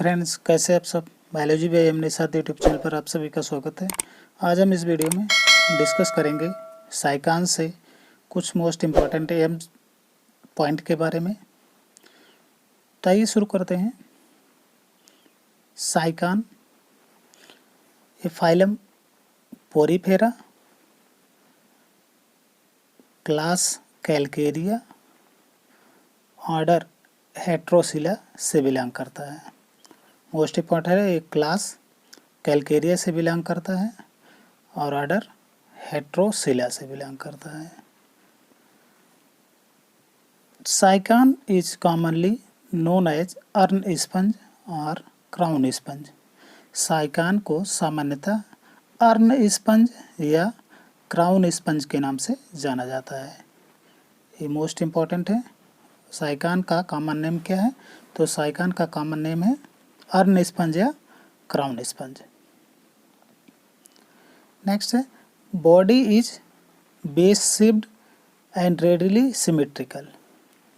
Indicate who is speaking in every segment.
Speaker 1: Friends, कैसे आप सब। Biology by M Nishad YouTube channel पर आप सभी का स्वागत है। आज हम इस वीडियो में डिस्कस करेंगे साइकान से कुछ मोस्ट इम्पॉर्टेंट एम पॉइंट के बारे में। तो आइए शुरू करते हैं। Sycon a phylum Porifera, class Calcarea, order Heterocoela से बिलोंग करता है। मोस्ट इम्पॉर्टेंट है, एक क्लास कैलकेरिया से बिलोंग करता है और ऑर्डर हेट्रोसिला से बिलोंग करता है। Sycon is commonly known as urn sponge और क्राउन स्पंज। साइकान को सामान्यतः अर्न स्पंज या क्राउन स्पंज के नाम से जाना जाता है। ये मोस्ट इम्पॉर्टेंट है। साइकान का कॉमन नेम क्या है? तो साइकान का कॉमन नेम है अर्न स्पंज या क्राउन स्पंज। नेक्स्ट है, body is vase shaped and radially symmetrical.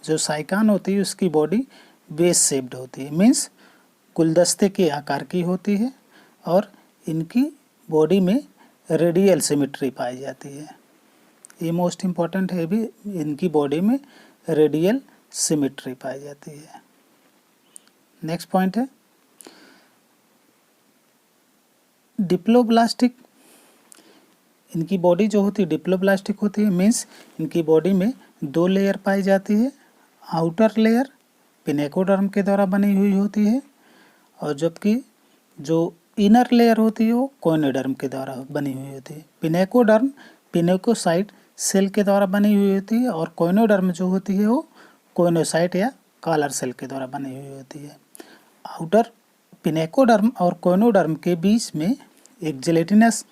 Speaker 1: जो साइकान होती है उसकी बॉडी बेस शेप्ड होती है, मीन्स गुलदस्ते के आकार की होती है और इनकी बॉडी में रेडियल सिमेट्री पाई जाती है। ये मोस्ट इम्पॉर्टेंट है भी, इनकी बॉडी में रेडियल सिमेट्री पाई जाती है। नेक्स्ट पॉइंट है डिप्लोब्लास्टिक। इनकी बॉडी जो होती है डिप्लोब्लास्टिक होती है, मीन्स इनकी बॉडी में दो लेयर पाई जाती है। आउटर लेयर पिनेकोडर्म के द्वारा बनी हुई होती है और जबकि जो इनर लेयर होती है वो कोइनोडर्म के द्वारा बनी हुई होती है। पिनेकोडर्म पिनेकोसाइट सेल के द्वारा बनी हुई होती है और कोइनोडर्म जो होती है वो कोइनोसाइट या कॉलर सेल के द्वारा बनी हुई होती है। आउटर पिनेकोडर्म और कोइनोडर्म के बीच में एक जेलेटिनस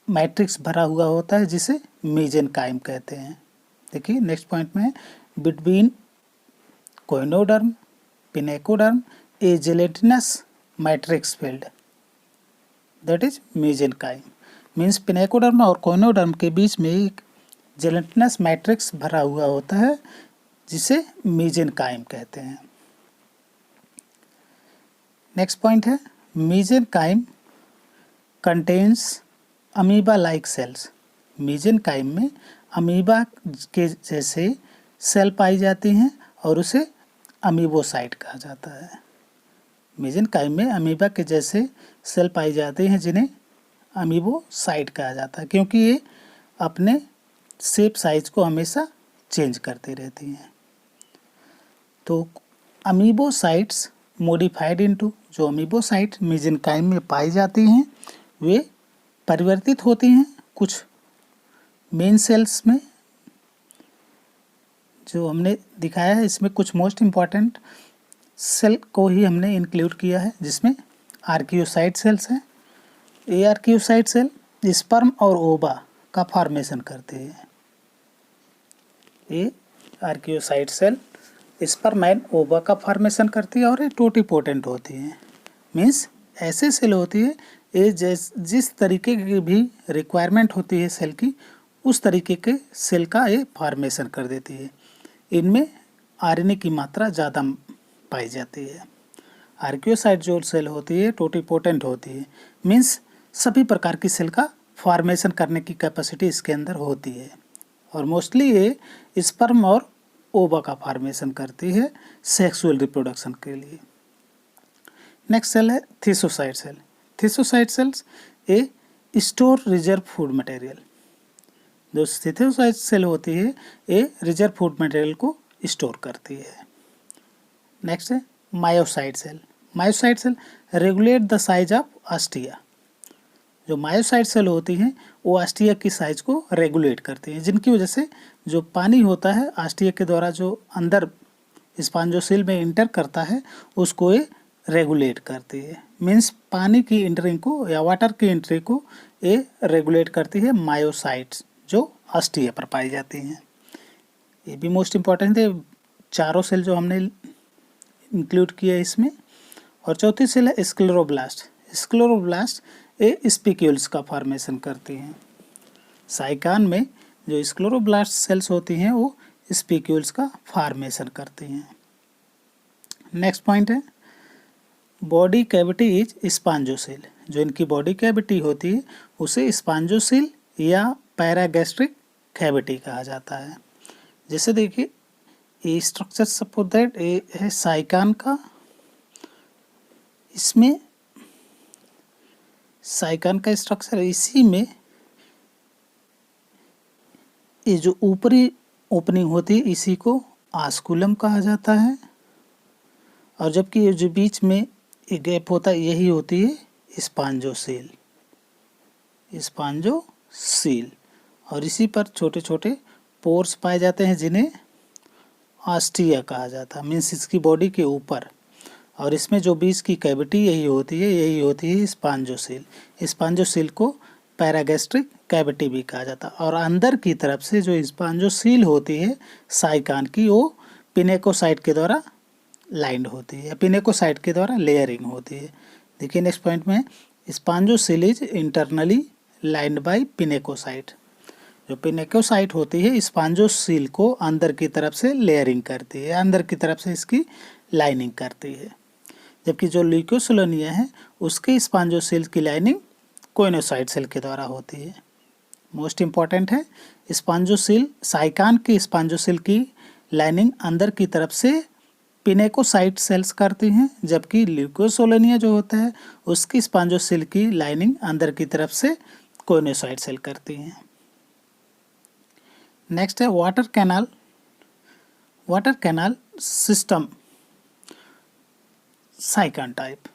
Speaker 1: मैट्रिक्स भरा हुआ होता है जिसे मेसेनकाइम कहते हैं। देखिए नेक्स्ट पॉइंट में, between choanoderm pinacoderm a gelatinous matrix filled that is mesenchyme. Means pinacoderm और कोइनोडर्म के बीच में एक जेलेटिनस मैट्रिक्स भरा हुआ होता है जिसे मेसेनकाइम कहते हैं। नेक्स्ट पॉइंट है, mesenchyme contains amoeba like cells. Mesenchyme में अमीबा के जैसे सेल पाई जाती हैं और उसे अमीबोसाइट कहा जाता है। मेसेनकाइम में अमीबा के जैसे सेल पाई जाते हैं जिन्हें अमीबोसाइट कहा जाता है, क्योंकि ये अपने शेप साइज को हमेशा चेंज करती रहती हैं। तो अमीबोसाइट्स मॉडिफाइड इनटू, जो अमीबोसाइट मेसेनकाइम में पाई जाती हैं वे परिवर्तित होती हैं कुछ मेन सेल्स में। जो हमने दिखाया है इसमें कुछ मोस्ट इम्पॉर्टेंट सेल को ही हमने इंक्लूड किया है, जिसमें आर्कियोसाइट सेल्स हैं। ये आर्कियोसाइट सेल स्पर्म और ओवा का फॉर्मेशन करते हैं। ये आर्कियोसाइट सेल स्पर्म एंड ओवा का फॉर्मेशन करती है और ये टोटीपोटेंट होती है। मीन्स ऐसे सेल होती है ये जिस तरीके की भी रिक्वायरमेंट होती है सेल की, उस तरीके के सेल का ये फॉर्मेशन कर देती है। इनमें आरएनए की मात्रा ज़्यादा पाई जाती है। आर्कियोसाइट जो सेल होती है टोटीपोटेंट होती है, मीन्स सभी प्रकार की सेल का फॉर्मेशन करने की कैपेसिटी इसके अंदर होती है और मोस्टली ये स्पर्म और ओवा का फॉर्मेशन करती है सेक्सुअल रिप्रोडक्शन के लिए। नेक्स्ट सेल है thesocyte cell. Thesocyte cells are store reserve food material. जो थिसोसाइट सेल होती है ये रिजर्व फूड मटेरियल को स्टोर करती है। नेक्स्ट है myocyte cell. Myocyte cell regulate the size of ostia. जो मायोसाइट सेल होती हैं वो ऑस्टिया की साइज को रेगुलेट करती हैं, जिनकी वजह से जो पानी होता है ऑस्टिया के द्वारा जो अंदर स्पॉन्जोसेल में इंटर करता है उसको ये रेगुलेट करती है। मीन्स पानी की एंट्री को या वाटर की एंट्री को ये रेगुलेट करती है मायोसाइट्स जो ऑस्टिया पर पाई जाती हैं। ये भी मोस्ट इम्पॉर्टेंट है, चारों सेल जो हमने इंक्लूड किया है इसमें। और चौथी सेल है स्क्लेरोब्लास्ट। स्क्लेरोब्लास्ट ये स्पिक्यूल्स का फॉर्मेशन करती हैं। साइकान में जो स्क्लेरोब्लास्ट सेल्स होती हैं वो स्पिक्यूल्स का फॉर्मेशन करती हैं। नेक्स्ट पॉइंट है बॉडी कैविटी इज स्पॉन्जोसेल। जो इनकी बॉडी कैविटी होती है उसे स्पॉन्जोसेल या पैरागैस्ट्रिक कैविटी कहा जाता है। जैसे देखिए ये स्ट्रक्चर सपोज दैट ये है साइकान का, इसमें साइकान का स्ट्रक्चर है, इसी में ये जो ऊपरी ओपनिंग होती है इसी को आस्कुलम कहा जाता है, और जबकि ये जो बीच में ये गैप होता है यही होती है स्पॉन्जोसेल, स्पॉन्जोसेल। और इसी पर छोटे छोटे पोर्स पाए जाते हैं जिन्हें ऑस्टिया कहा जाता है, मीन्स इसकी बॉडी के ऊपर। और इसमें जो बीच की कैविटी यही होती है स्पॉन्जोसेल। स्पॉन्जोसेल को पैरागैस्ट्रिक कैविटी भी कहा जाता है। और अंदर की तरफ से जो स्पॉन्जोसेल होती है साइकान की, वो पिनेकोसाइट के द्वारा लाइंड होती है, पिनेकोसाइट के द्वारा लेयरिंग होती है। देखिए नेक्स्ट पॉइंट में spongocoel is internally lined by pinacocyte. जो पिनेकोसाइट होती है स्पॉन्जोसेल को अंदर की तरफ से लेयरिंग करती है, अंदर की तरफ से इसकी लाइनिंग करती है। जबकि जो ल्यूकोसिलोनिया है उसके स्पॉन्जोसेल की लाइनिंग कोइनोसाइट सेल के द्वारा होती है। मोस्ट इम्पॉर्टेंट है स्पॉन्जोसेल, साइकान की स्पॉन्जोसेल की लाइनिंग अंदर की तरफ से पिनेकोसाइट सेल्स करती हैं, जबकि ल्यूकोसिलोनिया जो होता है उसकी स्पॉन्जोसेल की लाइनिंग अंदर की तरफ से कोइनोसाइट सेल करती हैं। नेक्स्ट है water canal. Water canal system Sycon type.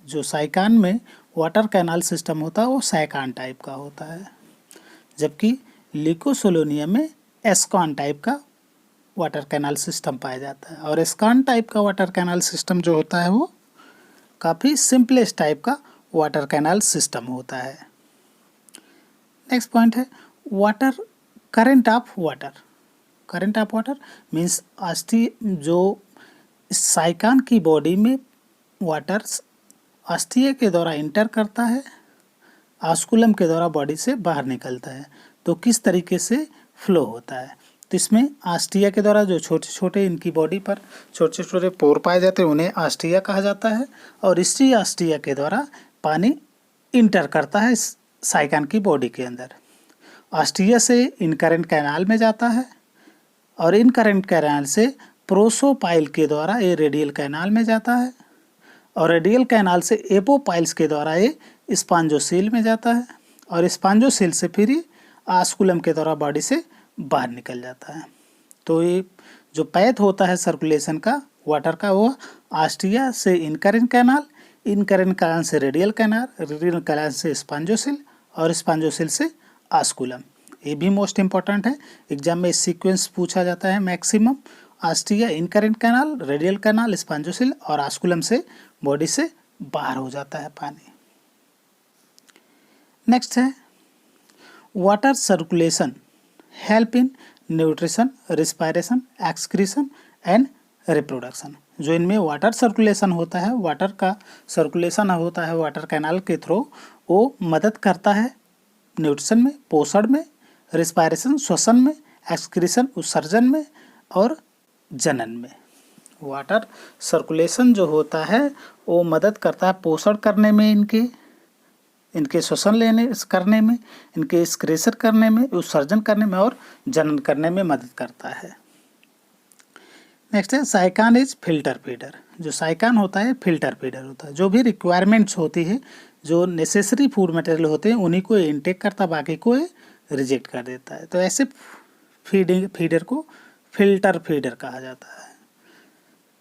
Speaker 1: जो साइकान में वाटर कैनाल सिस्टम होता है वो साइकान टाइप का होता है, जबकि ल्यूकोसिलोनिया में एस्कॉन टाइप का वाटर कैनाल सिस्टम पाया जाता है। और एस्कॉन टाइप का वाटर कैनाल सिस्टम जो होता है वो काफ़ी सिंपलेस्ट टाइप का वाटर कैनाल सिस्टम होता है। नेक्स्ट पॉइंट है water current of water. Current of water means जो साइकान की बॉडी में वाटर अस्थिया के द्वारा इंटर करता है, आस्कुलम के द्वारा बॉडी से बाहर निकलता है, तो किस तरीके से फ्लो होता है। तो इसमें आस्टिया के द्वारा जो छोटे छोटे इनकी बॉडी पर छोटे छोटे पोर पाए जाते हैं उन्हें आस्टिया कहा जाता है, और इसी आस्टिया के द्वारा पानी इंटर करता है साइकान की बॉडी के अंदर। आस्टिया से इनकरेंट कैनाल में जाता है, और इनकरेंट कैनाल से प्रोसोपाइल के द्वारा ये रेडियल कैनाल में जाता है, और रेडियल कैनाल से एपोपाइल्स के द्वारा ये स्पॉन्जोसेल में जाता है, और स्पॉन्जोसेल से फिर ये आस्कुलम के द्वारा बॉडी से बाहर निकल जाता है। तो ये जो पैथ होता है सर्कुलेशन का वाटर का वो आस्टिया से इनकरेंट कैनाल, इनकरेंट कैनाल से रेडियल कैनाल, रेडियल कैनाल से स्पॉन्जोसेल, और स्पॉन्जोसेल से आस्कुलम। ये भी मोस्ट इम्पॉर्टेंट है, एग्जाम में सीक्वेंस पूछा जाता है maximum. Ostia, incurrent canal, radial canal, spongocoel, और आस्कुलम से बॉडी से बाहर हो जाता है पानी। नेक्स्ट है water circulation help in nutrition, respiration, excretion and reproduction. जो इनमें वाटर सर्कुलेशन होता है, वाटर का सर्कुलेशन होता है वाटर कैनाल के थ्रू, वो मदद करता है न्यूट्रिशन में, पोषण में, रिस्पायरेशन श्वसन में, एक्सक्रीशन उत्सर्जन में, और जनन में। वाटर सर्कुलेशन जो होता है वो मदद करता है पोषण करने में, इनके श्वसन लेने करने में, इनके एक्सक्रीशन करने में, उत्सर्जन करने में, और जनन करने में मदद करता है। नेक्स्ट है साइकान इज फिल्टर फीडर। जो साइकान होता है फिल्टर फीडर होता है, जो भी रिक्वायरमेंट्स होती है, जो नेसेसरी फूड मटेरियल होते हैं उन्हीं को इनटेक करता, बाकी को रिजेक्ट कर देता है। तो ऐसे फीडर को फिल्टर फीडर कहा जाता है।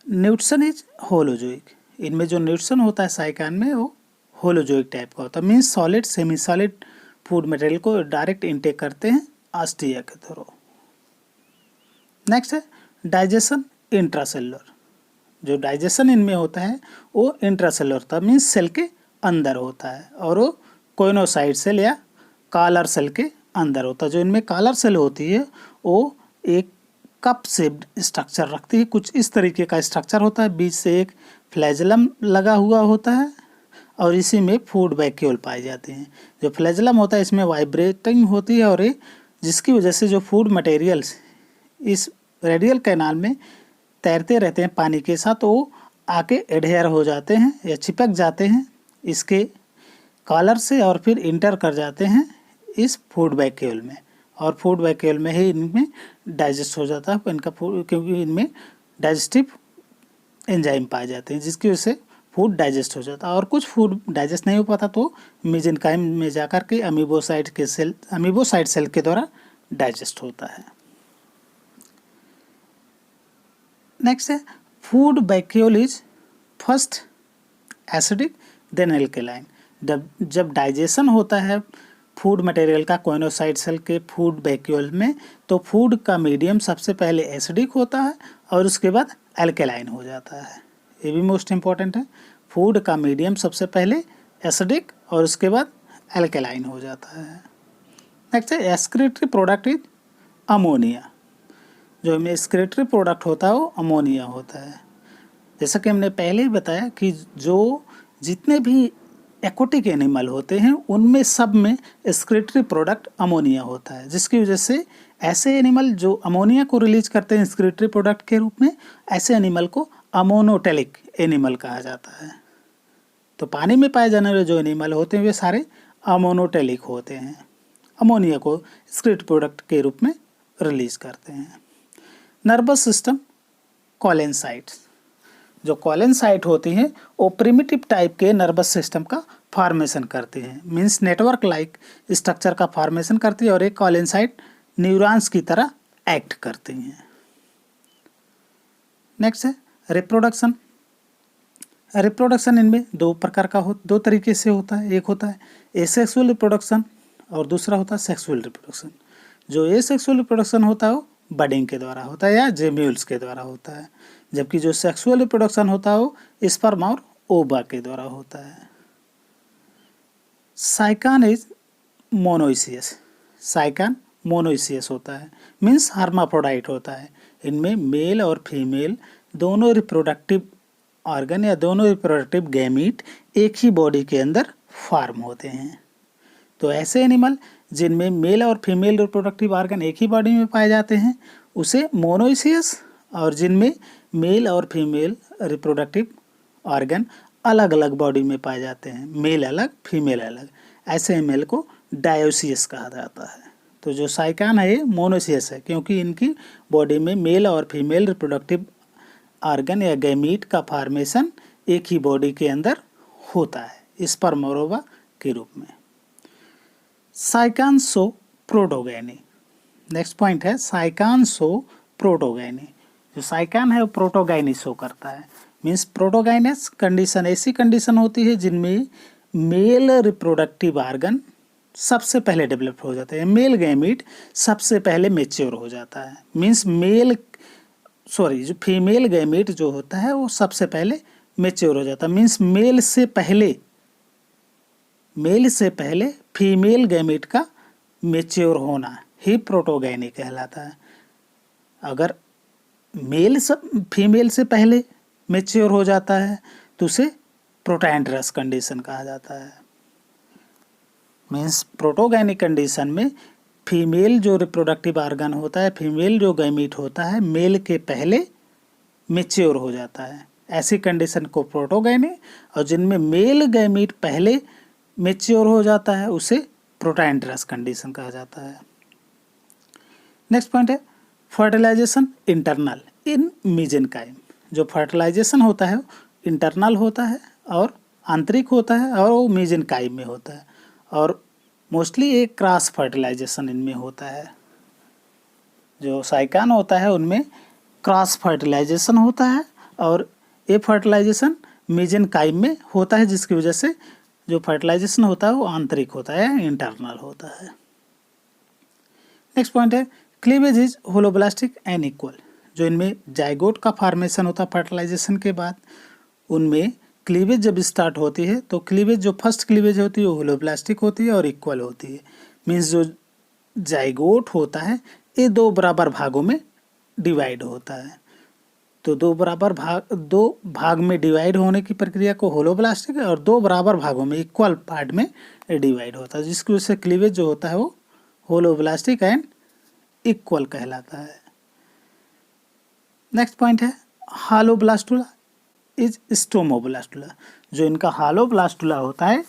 Speaker 1: Nutrition is holozoic. इनमें जो न्यूट्रिशन होता है साइकान में वो होलोजोइक टाइप का होता है, means solid semi solid food material को डायरेक्ट इनटेक करते हैं आस्टिया के थ्रू। नेक्स्ट है डाइजेशन इंट्रासेलुलर। जो डाइजेशन इनमें होता है वो इंट्रासेलुलर होता है, मीन्स सेल के अंदर होता है, और वो कोइनोसाइट सेल या कॉलर सेल के अंदर होता है। जो इनमें कॉलर सेल होती है वो एक कप शेप्ड स्ट्रक्चर रखती है, कुछ इस तरीके का स्ट्रक्चर होता है, बीच से एक फ्लैजलम लगा हुआ होता है, और इसी में फूड वैक्यूल पाई जाती हैं। जो फ्लैजलम होता है इसमें वाइब्रेटिंग होती है, और ये जिसकी वजह से जो फूड मटेरियल्स इस रेडियल कैनाल में तैरते रहते हैं पानी के साथ, वो आके एडहेयर हो जाते हैं या चिपक जाते हैं इसके कॉलर से और फिर इंटर कर जाते हैं इस फूड वैक्यूल में, और फूड वैक्यूल में ही इनमें डाइजेस्ट हो जाता है इनका फूड, क्योंकि इनमें डाइजेस्टिव एंजाइम पाए जाते हैं जिसकी वजह से फूड डाइजेस्ट हो जाता है। और कुछ फूड डाइजेस्ट नहीं हो पाता तो मेसेंकाइम में जाकर के अमीबोसाइट सेल के द्वारा डाइजेस्ट होता है। नेक्स्ट है food vacuole is first acidic then alkaline. जब डाइजेशन होता है फूड मटेरियल का कोइनोसाइट सेल के फूड वैक्यूल में, तो फूड का मीडियम सबसे पहले एसिडिक होता है और उसके बाद एल्केलाइन हो जाता है। ये भी मोस्ट इम्पॉर्टेंट है, फूड का मीडियम सबसे पहले एसिडिक और उसके बाद एल्केलाइन हो जाता है। नेक्स्ट है एक्सक्रीटरी प्रोडक्ट इज अमोनिया। जो में एक्सक्रीटरी प्रोडक्ट होता है वो अमोनिया होता है। जैसा कि हमने पहले ही बताया कि जो जितने भी एक्वाटिक एनिमल होते हैं उनमें सब में एक्सक्रीटरी प्रोडक्ट अमोनिया होता है, जिसकी वजह से ऐसे एनिमल जो अमोनिया को रिलीज करते हैं एक्सक्रीटरी प्रोडक्ट के रूप में, ऐसे एनिमल को अमोनोटेलिक एनिमल कहा जाता है। तो पानी में पाए जाने वाले जो एनिमल होते हैं वे सारे अमोनोटेलिक होते हैं, अमोनिया को एक्सक्रीटरी प्रोडक्ट के रूप में रिलीज करते हैं। Nervous system collencytes. जो कोलेनसाइट होती हैं वो प्रिमिटिव टाइप के नर्वस सिस्टम का फॉर्मेशन करती हैं, मींस नेटवर्क लाइक स्ट्रक्चर का फॉर्मेशन करती है और एक कोलेनसाइट न्यूरॉन्स की तरह एक्ट करती हैं। नेक्स्ट है रिप्रोडक्शन। रिप्रोडक्शन इनमें दो तरीके से होता है। एक होता है एसेक्सुअल रिप्रोडक्शन और दूसरा होता है सेक्सुअल रिप्रोडक्शन। जो एसेक्सुअल रिप्रोडक्शन होता है वो बडिंग के द्वारा होता है या जेम्यूल्स के द्वारा होता है, जबकि जो सेक्सुअल रिप्रोडक्शन होता है वो स्पर्म और ओवा के द्वारा होता है। Sycon is monoecious. Sycon monoecious होता है, मीन्स हर्माफ्रोडाइट होता है। इनमें मेल और फीमेल दोनों रिप्रोडक्टिव ऑर्गन या दोनों रिप्रोडक्टिव गैमीट एक ही बॉडी के अंदर फॉर्म होते हैं। तो ऐसे एनिमल जिनमें मेल और फीमेल रिप्रोडक्टिव ऑर्गन एक ही बॉडी में पाए जाते हैं उसे मोनोइसियस, और जिनमें मेल और फीमेल रिप्रोडक्टिव ऑर्गन अलग अलग बॉडी में पाए जाते हैं, मेल अलग फीमेल अलग, ऐसे एनिमल को डायोसियस कहा जाता है। तो जो साइकान है ये मोनोसियस है क्योंकि इनकी बॉडी में मेल और फीमेल रिप्रोडक्टिव ऑर्गन या गैमीट का फॉर्मेशन एक ही बॉडी के अंदर होता है स्पर्म और ओवा के रूप में। साइकान्सो प्रोटोगैनी। नेक्स्ट पॉइंट है साइकान्सो प्रोटोगैनी। जो साइकान है वो प्रोटोगैनी शो करता है, मीन्स प्रोटोगाइनस कंडीशन ऐसी कंडीशन होती है जिनमें मेल रिप्रोडक्टिव ऑर्गन सबसे पहले डेवलप हो जाता है, मेल गैमीट सबसे पहले मेच्योर हो जाता है, मीन्स जो फीमेल गैमीट जो होता है वो सबसे पहले मेच्योर हो जाता है, मीन्स मेल से पहले फीमेल गैमीट का मेच्योर होना ही प्रोटोगैनी कहलाता है। अगर फीमेल से पहले मेच्योर हो जाता है तो उसे प्रोटैंड्रस कंडीशन कहा जाता है। मीन्स प्रोटोगैनिक कंडीशन में फीमेल जो रिप्रोडक्टिव ऑर्गन होता है, फीमेल जो गैमीट होता है, मेल के पहले मेच्योर हो जाता है, ऐसी कंडीशन को प्रोटोगैनी, और जिनमें मेल गैमीट पहले मेच्योर हो जाता है उसे प्रोटैंड्रस कंडीशन कहा जाता है। नेक्स्ट पॉइंट है फर्टिलाइजेशन इंटरनल इन मेसेंकाइम। जो फर्टिलाइजेशन होता है इंटरनल होता है और आंतरिक होता है और वो मेसेंकाइम में होता है, और मोस्टली एक क्रॉस फर्टिलाइजेशन इनमें होता है। जो साइकान होता है उनमें क्रॉस फर्टिलाइजेशन होता है और ये फर्टिलाइजेशन मेसेंकाइम में होता है, जिसकी वजह से जो फर्टिलाइजेशन होता है वो आंतरिक होता है, इंटरनल होता है। नेक्स्ट पॉइंट है cleavage is holoblastic and equal. जो इनमें जाइगोट का फॉर्मेशन होता है फर्टिलाइजेशन के बाद, उनमें क्लीवेज जब स्टार्ट होती है तो क्लीवेज जो फर्स्ट क्लीवेज होती है वो होलोब्लास्टिक होती है और इक्वल होती है। मीन्स जो जाइगोट होता है ये दो बराबर भागों में डिवाइड होता है, तो दो भाग में डिवाइड होने की प्रक्रिया को होलोब्लास्टिक और दो बराबर भागों में इक्वल पार्ट में डिवाइड होता है, जिसकी वजह से क्लीवेज जो होता है वो होलोब्लास्टिक एंड इक्वल कहलाता है। नेक्स्ट पॉइंट है हालोब्लास्टुला इज स्टोमोब्लास्टुला। जो इनका हालोब्लास्टुला होता है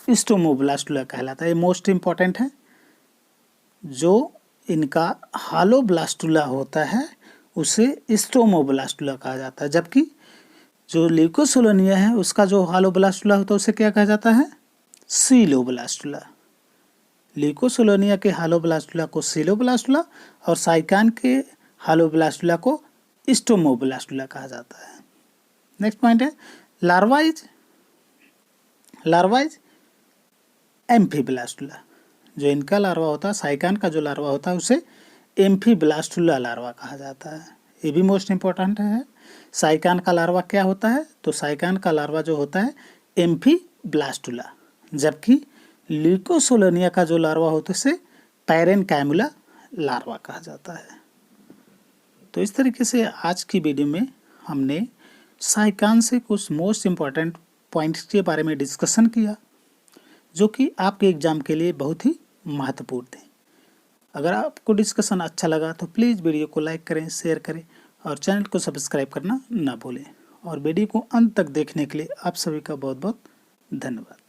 Speaker 1: स्टोमोब्लास्टुला कहलाता है। ये मोस्ट इम्पॉर्टेंट है। जो इनका हालोब्लास्टुला होता है उसे स्टोमोब्लास्टुला कहा जाता है, जबकि जो ल्यूकोसिलोनिया है उसका जो हालोब्लास्टुला होता है उसे क्या कहा जाता है? सीलोब्लास्टुला। ल्यूकोसिलोनिया के हालोब्लास्टुला को सीलोब्लास्टुला और साइकान के हालोब्लास्टुला को स्टोमोब्लास्टुला कहा जाता है। नेक्स्ट पॉइंट है लार्वाइज एम्फीब्लास्टुला। जो इनका लार्वा होता है, साइकान का जो लार्वा होता है उसे एम्फीब्लास्टुला लार्वा कहा जाता है। ये भी मोस्ट इम्पोर्टेंट है। साइकान का लार्वा क्या होता है? तो साइकान का लार्वा जो होता है एम्फीब्लास्टुला, जबकि ल्यूकोसिलोनिया का जो लार्वा होता है उसे पैरेनकाइमुला लार्वा कहा जाता है। तो इस तरीके से आज की वीडियो में हमने साइकान से कुछ मोस्ट इम्पॉर्टेंट पॉइंट्स के बारे में डिस्कशन किया, जो कि आपके एग्जाम के लिए बहुत ही महत्वपूर्ण थे। अगर आपको डिस्कशन अच्छा लगा तो प्लीज़ वीडियो को लाइक करें, शेयर करें और चैनल को सब्सक्राइब करना ना भूलें। और वीडियो को अंत तक देखने के लिए आप सभी का बहुत बहुत धन्यवाद।